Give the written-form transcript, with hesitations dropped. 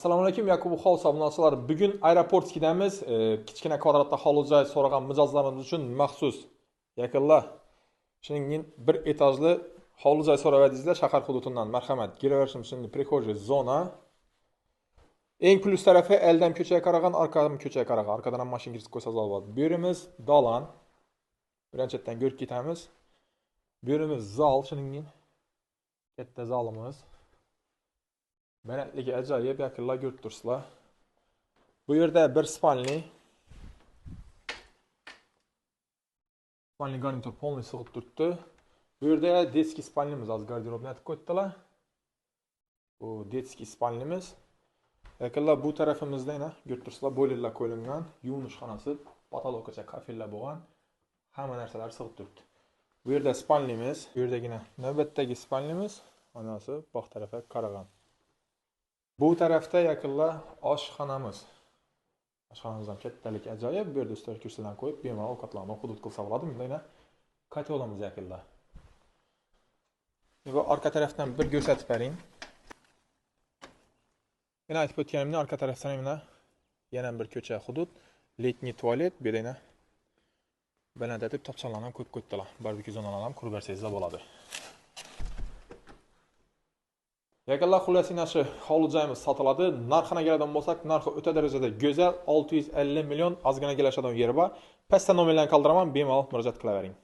Assalomu alaykum, Yakub House obunachilar. Bugun aeroportdamiz. Kichkina kvadratda hovli-joy so'ragan mijozlarimiz uchun maxsus yaqinlar. Shuningdek, bir etajli hovli-joy so'ravadingizlar shahar hududidan. Marhamat, giraverishim shunday prixожий zona. Eng plus tarafi eldan ko'chaga qaragan, arqadan ko'chaga qaragan. Arqadan ham mashina kirib qo'ysa bo'ladi. Bu yerimiz dalan. Birinchidan ko'rib ketamiz. Bu yerimiz zal, shuningdek katta zalimiz. Balandligi ajoyib, yaqinlar ko'rib tursizlar. Bu yerda bir spalni garnitur полный sig'ib turibdi. Bu yerda детский spalnimiz, az garderobni aytib qo'ydilar. Bu детский spalnimiz. Yaqinlar bu tarafimizda yana ko'rib tursizlar, boilerlar qo'yilgan, yuvinish xonasi, patologgacha kafellar bo'lgan, hamma narsalar sig'ib turibdi. Bu yerda spalnimiz, bu yerdagina navbatdagi spalnimiz, onasi boq tarafga qaragan. Bu tarafda yaqinlar oshxonamiz. Oshxonamiz ham kattalik ajoyib. Bu yerda ustol kursilarni qo'yib, bemalol ovqatlarni hudud qilsa bo'ladi. Bundayna kotelamiz yaqinlar. Bu orqa tarafdan bir ko'rsatib bering. Yana aytib o'tganimdek, orqa tarafdan yana bir ko'cha hudud, letniy tualet, bu yerda baland etib topchalarni ham qo'yib qo'ydilar. Barbekü zonalarni ham qurib bersangiz bo'ladi. Yaqinlar xullasina shu hovli-joyimiz sotiladi. Narxini keladigan bo'lsak, narxi o'ta darajada go'zal, 650 million ozgina kelashadigan yeri bor. Pastda nomerlarni qoldiraman, bemalol murojaat qilavering.